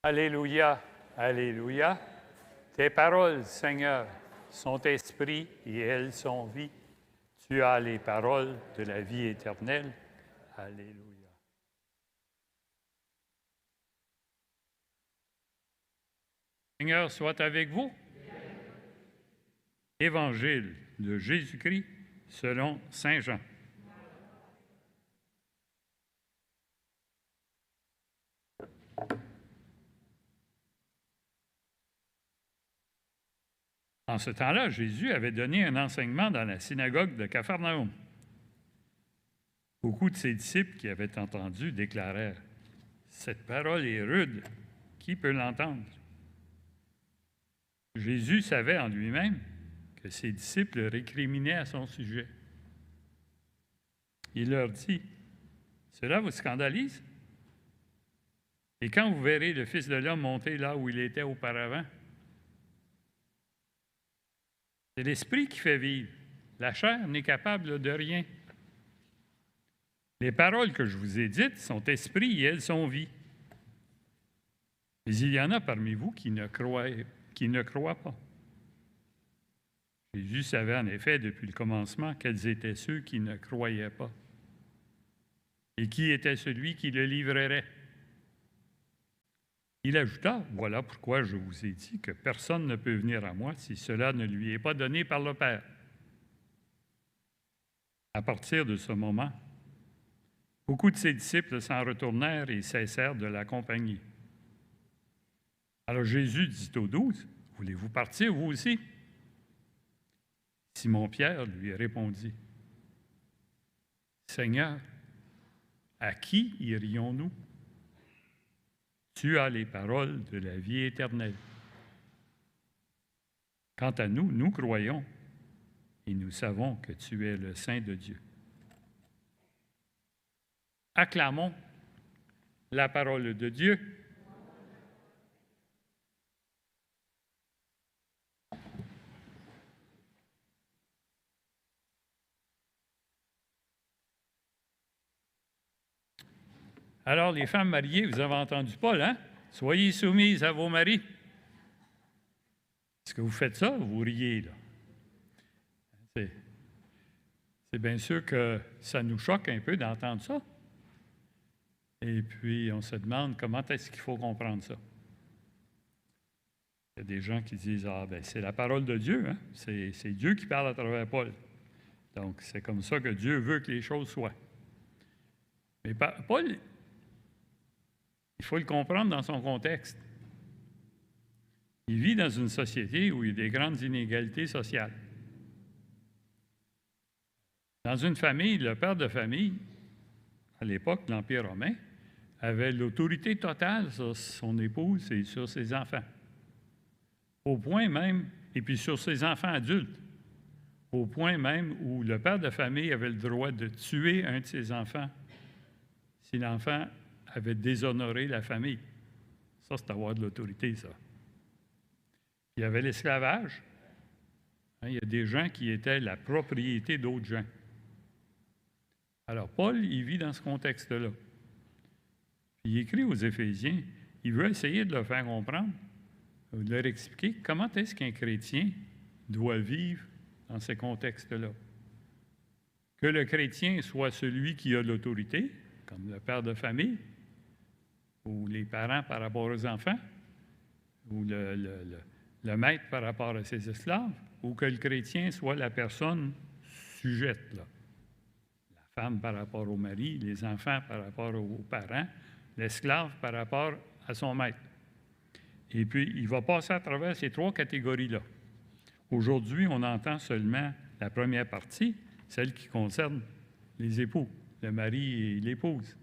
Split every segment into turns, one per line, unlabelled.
Alléluia, Alléluia. Tes paroles, Seigneur, sont esprit et elles sont vie. Tu as les paroles de la vie éternelle. Alléluia. Seigneur soit avec vous. Évangile de Jésus-Christ selon Saint Jean. En ce temps-là, Jésus avait donné un enseignement dans la synagogue de Capharnaüm. Beaucoup de ses disciples qui avaient entendu déclarèrent « Cette parole est rude, qui peut l'entendre ?» Jésus savait en lui-même que ses disciples récriminaient à son sujet. Il leur dit « Cela vous scandalise? Et quand vous verrez le Fils de l'homme monter là où il était auparavant? C'est l'Esprit qui fait vivre. La chair n'est capable de rien. Les paroles que je vous ai dites sont esprit et elles sont vie. Mais il y en a parmi vous qui ne croient pas. Jésus savait en effet depuis le commencement quels étaient ceux qui ne croyaient pas et qui était celui qui le livrerait. Il ajouta, « Voilà pourquoi je vous ai dit que personne ne peut venir à moi si cela ne lui est pas donné par le Père. » À partir de ce moment, beaucoup de ses disciples s'en retournèrent et cessèrent de l'accompagner. Alors Jésus dit aux 12, « Voulez-vous partir, vous aussi? » Simon-Pierre lui répondit, « Seigneur, à qui irions-nous? Tu as les paroles de la vie éternelle. Quant à nous, nous croyons et nous savons que tu es le Saint de Dieu. » Acclamons la parole de Dieu. Alors, les femmes mariées, vous avez entendu Paul, hein? Soyez soumises à vos maris. Est-ce que vous faites ça? Vous riez, là. C'est bien sûr que ça nous choque un peu d'entendre ça. Et puis, on se demande comment est-ce qu'il faut comprendre ça. Il y a des gens qui disent, ah, bien, c'est la parole de Dieu, hein? C'est Dieu qui parle à travers Paul. Donc, c'est comme ça que Dieu veut que les choses soient. Mais Paul, il faut le comprendre dans son contexte. Il vit dans une société où il y a des grandes inégalités sociales. Dans une famille, le père de famille, à l'époque de l'Empire romain, avait l'autorité totale sur son épouse et sur ses enfants. Au point même, et puis sur ses enfants adultes, au point même où le père de famille avait le droit de tuer un de ses enfants si l'enfant avait déshonoré la famille. Ça, c'est avoir de l'autorité, ça. Il y avait l'esclavage. Il y a des gens qui étaient la propriété d'autres gens. Alors, Paul, il vit dans ce contexte-là. Puis, il écrit aux Éphésiens, il veut essayer de leur faire comprendre, de leur expliquer comment est-ce qu'un chrétien doit vivre dans ces contextes-là. Que le chrétien soit celui qui a l'autorité, comme le père de famille, ou les parents par rapport aux enfants, ou le maître par rapport à ses esclaves, ou que le chrétien soit la personne sujette, là. La femme par rapport au mari, les enfants par rapport aux parents, l'esclave par rapport à son maître. Et puis, il va passer à travers ces trois catégories-là. Aujourd'hui, on entend seulement la première partie, celle qui concerne les époux, le mari et l'épouse.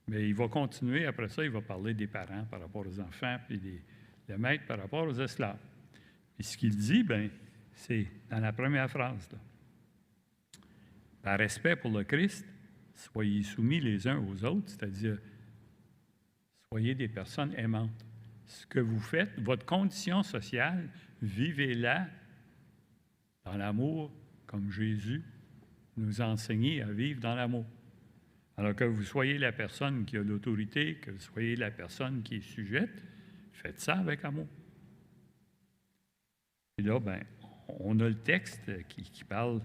Mais il va continuer, après ça, il va parler des parents par rapport aux enfants, puis le maître par rapport aux esclaves. Et ce qu'il dit, bien, c'est dans la première phrase, là. Par respect pour le Christ, soyez soumis les uns aux autres, c'est-à-dire, soyez des personnes aimantes. Ce que vous faites, votre condition sociale, vivez-la dans l'amour, comme Jésus nous a enseigné à vivre dans l'amour. Alors que vous soyez la personne qui a l'autorité, que vous soyez la personne qui est sujette, faites ça avec amour. Et là, ben, on a le texte qui parle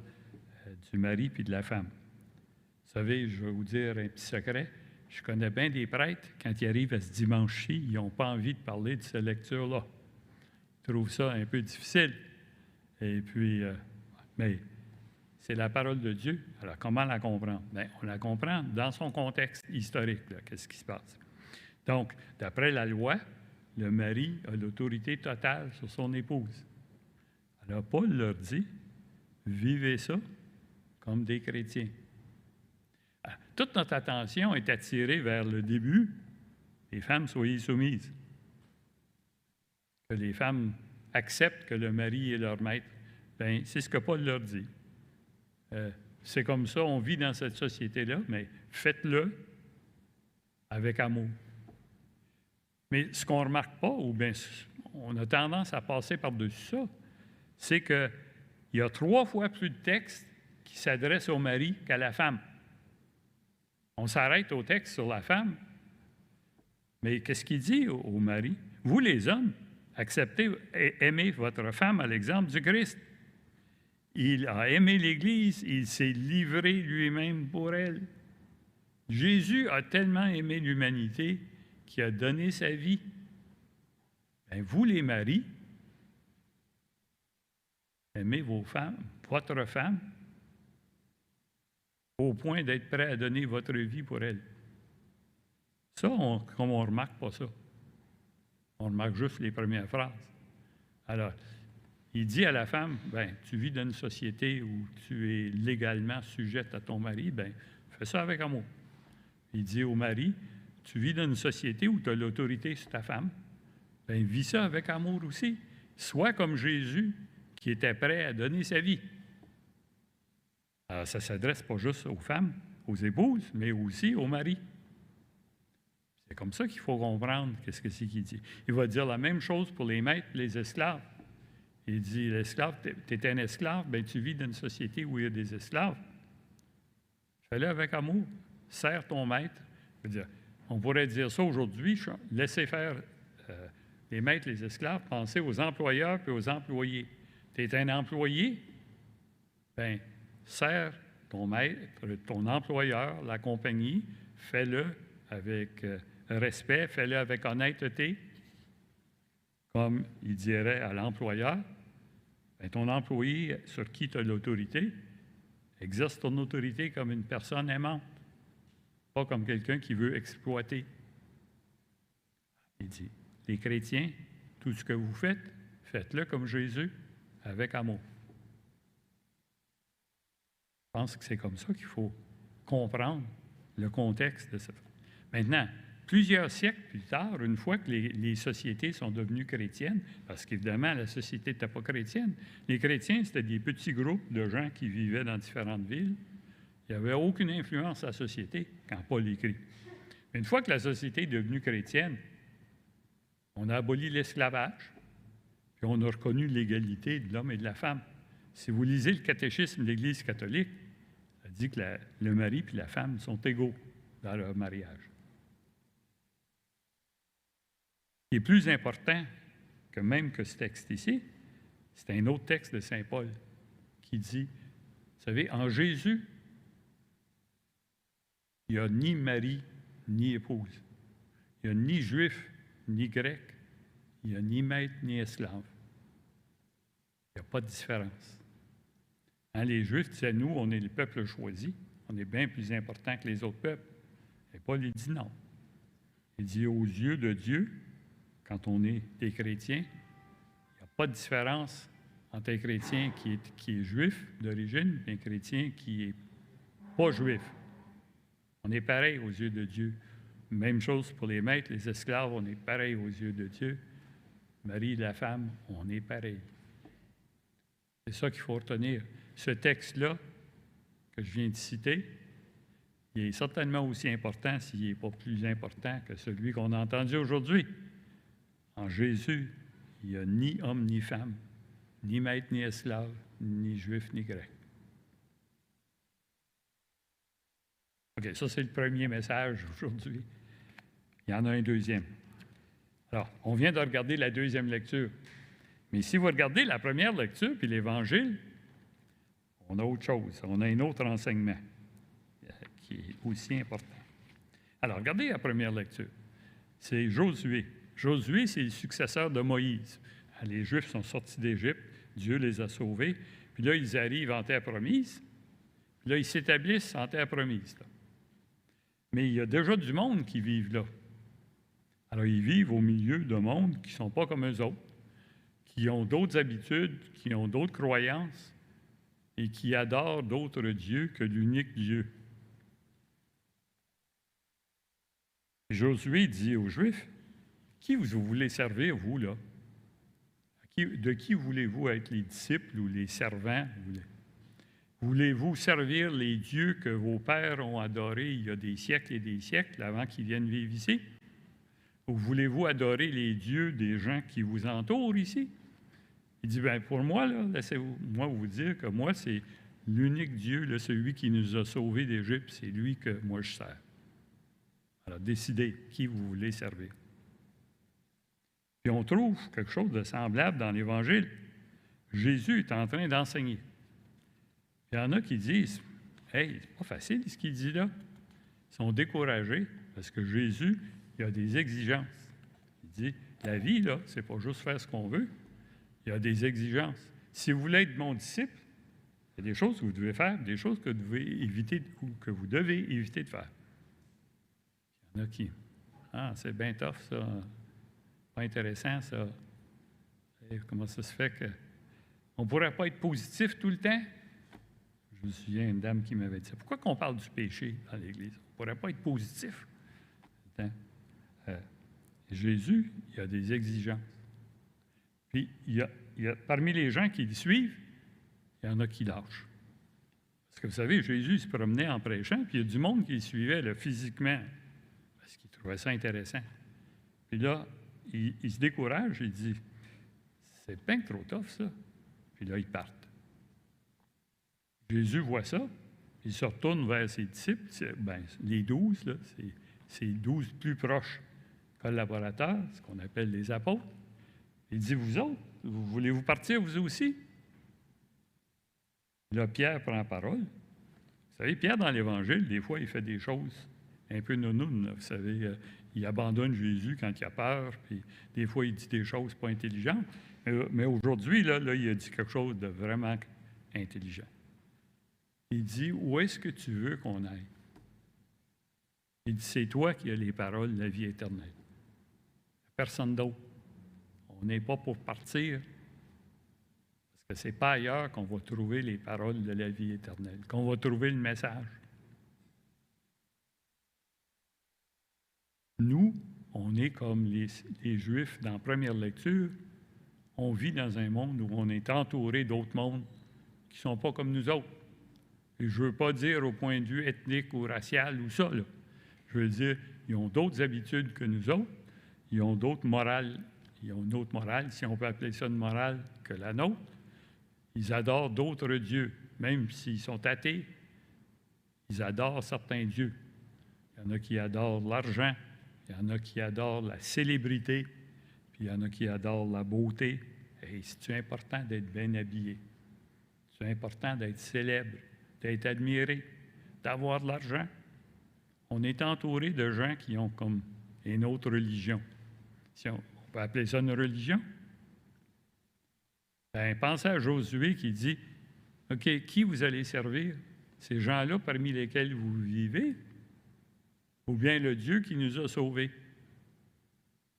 du mari puis de la femme. Vous savez, je vais vous dire un petit secret. Je connais bien des prêtres, quand ils arrivent à ce dimanche-ci, ils n'ont pas envie de parler de cette lecture-là. Ils trouvent ça un peu difficile. Et puis, mais c'est la parole de Dieu. Alors, comment la comprendre? Bien, on la comprend dans son contexte historique, qu'est-ce qui se passe. Donc, d'après la loi, le mari a l'autorité totale sur son épouse. Alors, Paul leur dit, vivez ça comme des chrétiens. Alors, toute notre attention est attirée vers le début. Les femmes, soyez soumises. Que les femmes acceptent que le mari est leur maître. Bien, c'est ce que Paul leur dit. C'est comme ça, on vit dans cette société-là, mais faites-le avec amour. Mais ce qu'on ne remarque pas, ou bien on a tendance à passer par-dessus ça, c'est qu'il y a 3 fois plus de textes qui s'adressent au mari qu'à la femme. On s'arrête au texte sur la femme, mais qu'est-ce qu'il dit au mari? Vous, les hommes, acceptez et aimez votre femme à l'exemple du Christ. Il a aimé l'Église, il s'est livré lui-même pour elle. Jésus a tellement aimé l'humanité qu'il a donné sa vie. Bien, vous, les maris, aimez vos femmes, votre femme, au point d'être prêt à donner votre vie pour elle. Ça, comme on ne remarque pas ça. On remarque juste les premières phrases. Alors, il dit à la femme, bien, tu vis dans une société où tu es légalement sujette à ton mari, bien, fais ça avec amour. Il dit au mari, tu vis dans une société où tu as l'autorité sur ta femme, bien, vis ça avec amour aussi. Sois comme Jésus, qui était prêt à donner sa vie. Alors, ça ne s'adresse pas juste aux femmes, aux épouses, mais aussi aux maris. C'est comme ça qu'il faut comprendre qu'est-ce que c'est qu'il dit. Il va dire la même chose pour les maîtres et les esclaves. Il dit, l'esclave, tu es un esclave, bien, tu vis dans une société où il y a des esclaves. Fais-le avec amour. Sers ton maître. Je veux dire, on pourrait dire ça aujourd'hui, laissez faire les maîtres, les esclaves, pensez aux employeurs et aux employés. Tu es un employé, bien, sers ton maître, ton employeur, la compagnie, fais-le avec respect, fais-le avec honnêteté, comme il dirait à l'employeur. Bien, ton employé sur qui tu as l'autorité, exerce ton autorité comme une personne aimante, pas comme quelqu'un qui veut exploiter. Il dit, les chrétiens, tout ce que vous faites, faites-le comme Jésus, avec amour. Je pense que c'est comme ça qu'il faut comprendre le contexte de ça. Maintenant, plusieurs siècles plus tard, une fois que les sociétés sont devenues chrétiennes, parce qu'évidemment, la société n'était pas chrétienne, les chrétiens, c'était des petits groupes de gens qui vivaient dans différentes villes. Il n'y avait aucune influence à la société quand Paul écrit. Mais une fois que la société est devenue chrétienne, on a aboli l'esclavage, puis on a reconnu l'égalité de l'homme et de la femme. Si vous lisez le catéchisme de l'Église catholique, ça dit que le mari et la femme sont égaux dans leur mariage. Ce qui est plus important que même que ce texte ici, c'est un autre texte de Saint Paul qui dit, vous savez, en Jésus, il n'y a ni mari ni épouse. Il n'y a ni juif ni grec. Il n'y a ni maître ni esclave. Il n'y a pas de différence. Hein, les Juifs disaient, nous, on est le peuple choisi. On est bien plus important que les autres peuples. Et Paul, il dit non. Il dit, aux yeux de Dieu, quand on est des chrétiens, il n'y a pas de différence entre un chrétien qui est juif d'origine et un chrétien qui n'est pas juif. On est pareil aux yeux de Dieu. Même chose pour les maîtres, les esclaves, on est pareil aux yeux de Dieu. Marie et la femme, on est pareil. C'est ça qu'il faut retenir. Ce texte-là, que je viens de citer, il est certainement aussi important, s'il n'est pas plus important que celui qu'on a entendu aujourd'hui. En Jésus, il n'y a ni homme ni femme, ni maître ni esclave, ni juif ni grec. OK, ça, c'est le premier message aujourd'hui. Il y en a un deuxième. Alors, on vient de regarder la deuxième lecture. Mais si vous regardez la première lecture puis l'Évangile, on a autre chose. On a un autre enseignement qui est aussi important. Alors, regardez la première lecture. C'est Josué. Josué, c'est le successeur de Moïse. Les Juifs sont sortis d'Égypte, Dieu les a sauvés, puis là, ils arrivent en terre promise, puis là, ils s'établissent en terre promise. Là. Mais il y a déjà du monde qui vit là. Alors, ils vivent au milieu de monde qui ne sont pas comme eux autres, qui ont d'autres habitudes, qui ont d'autres croyances et qui adorent d'autres dieux que l'unique Dieu. Josué dit aux Juifs, qui vous voulez servir, vous, là? De qui voulez-vous être les disciples ou les servants? Voulez-vous servir les dieux que vos pères ont adorés il y a des siècles et des siècles avant qu'ils viennent vivre ici? Ou voulez-vous adorer les dieux des gens qui vous entourent ici? Il dit, bien, pour moi, là, laissez-moi vous dire que moi, c'est l'unique Dieu, là, celui qui nous a sauvés d'Égypte, c'est lui que moi je sers. Alors, décidez qui vous voulez servir. Puis on trouve quelque chose de semblable dans l'Évangile. Jésus est en train d'enseigner. Il y en a qui disent, « Hey, c'est pas facile ce qu'il dit là. » Ils sont découragés parce que Jésus, il a des exigences. Il dit, la vie, là, c'est pas juste faire ce qu'on veut. Il y a des exigences. Si vous voulez être mon disciple, il y a des choses que vous devez faire, des choses que vous devez éviter de faire. Il y en a qui, c'est bien tough, ça. Pas intéressant, ça. Et comment ça se fait qu'on ne pourrait pas être positif tout le temps? Je me souviens d'une dame qui m'avait dit ça. Pourquoi qu'on parle du péché dans l'Église? On ne pourrait pas être positif. Jésus, il y a des exigences. Puis, il y a parmi les gens qui le suivent, il y en a qui lâchent. Parce que vous savez, Jésus se promenait en prêchant, puis il y a du monde qui le suivait là, physiquement, parce qu'il trouvait ça intéressant. Puis là, il se décourage, il dit, c'est bien trop tough, ça. Puis là, ils partent. Jésus voit ça, il se retourne vers ses disciples, les 12, là, c'est ses 12 plus proches collaborateurs, ce qu'on appelle les apôtres. Il dit, vous autres, voulez-vous partir, vous aussi? Là, Pierre prend la parole. Vous savez, Pierre, dans l'Évangile, des fois, il fait des choses un peu nounounes. Vous savez, il abandonne Jésus quand il a peur, puis des fois, il dit des choses pas intelligentes. Mais aujourd'hui, là, il a dit quelque chose de vraiment intelligent. Il dit, où est-ce que tu veux qu'on aille? Il dit, c'est toi qui as les paroles de la vie éternelle. Personne d'autre. On n'est pas pour partir, parce que ce n'est pas ailleurs qu'on va trouver les paroles de la vie éternelle, qu'on va trouver le message. Nous, on est comme les Juifs dans la première lecture. On vit dans un monde où on est entouré d'autres mondes qui ne sont pas comme nous autres. Et je ne veux pas dire au point de vue ethnique ou racial ou ça, là. Je veux dire, ils ont d'autres habitudes que nous autres, ils ont d'autres morales, ils ont une autre morale, si on peut appeler ça une morale, que la nôtre. Ils adorent d'autres dieux, même s'ils sont athées, ils adorent certains dieux. Il y en a qui adorent l'argent, il y en a qui adorent la célébrité, puis il y en a qui adorent la beauté. Et c'est important d'être bien habillé. C'est important d'être célèbre, d'être admiré, d'avoir de l'argent. On est entouré de gens qui ont comme une autre religion. Si on peut appeler ça une religion. Bien, pensez à Josué qui dit, « OK, qui vous allez servir? Ces gens-là parmi lesquels vous vivez? Ou bien le Dieu qui nous a sauvés? »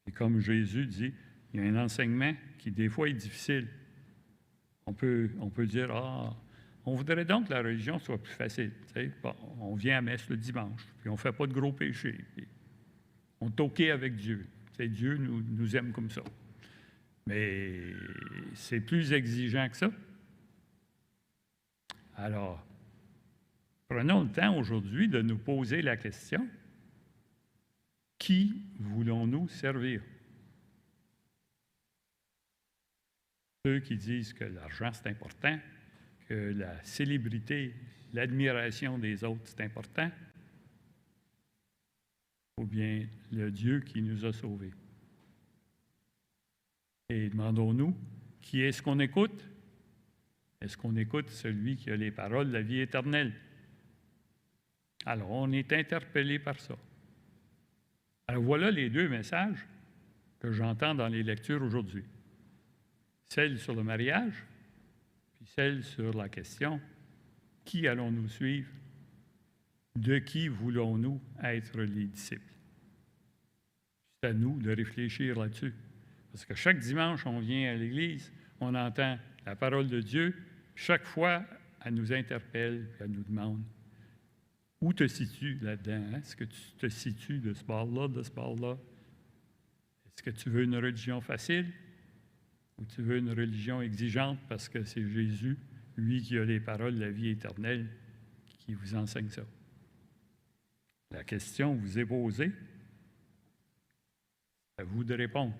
Et comme Jésus dit, il y a un enseignement qui, des fois, est difficile. On peut dire, on voudrait donc que la religion soit plus facile. Bon, on vient à messe le dimanche, puis on ne fait pas de gros péchés. On est OK avec Dieu. Dieu nous aime comme ça. Mais c'est plus exigeant que ça. Alors, prenons le temps aujourd'hui de nous poser la question, qui voulons-nous servir? Ceux qui disent que l'argent, c'est important, que la célébrité, l'admiration des autres, c'est important, ou bien le Dieu qui nous a sauvés? Et demandons-nous, qui est-ce qu'on écoute? Est-ce qu'on écoute celui qui a les paroles de la vie éternelle? Alors, on est interpellé par ça. Alors, voilà les deux messages que j'entends dans les lectures aujourd'hui. Celle sur le mariage, puis celle sur la question, qui allons-nous suivre? De qui voulons-nous être les disciples? C'est à nous de réfléchir là-dessus. Parce que chaque dimanche, on vient à l'Église, on entend la parole de Dieu. Chaque fois, elle nous interpelle, elle nous demande où te situes là-dedans? Hein? Est-ce que tu te situes de ce bord-là, de ce bord-là? Est-ce que tu veux une religion facile ou tu veux une religion exigeante parce que c'est Jésus, lui qui a les paroles de la vie éternelle, qui vous enseigne ça? La question vous est posée. À vous de répondre.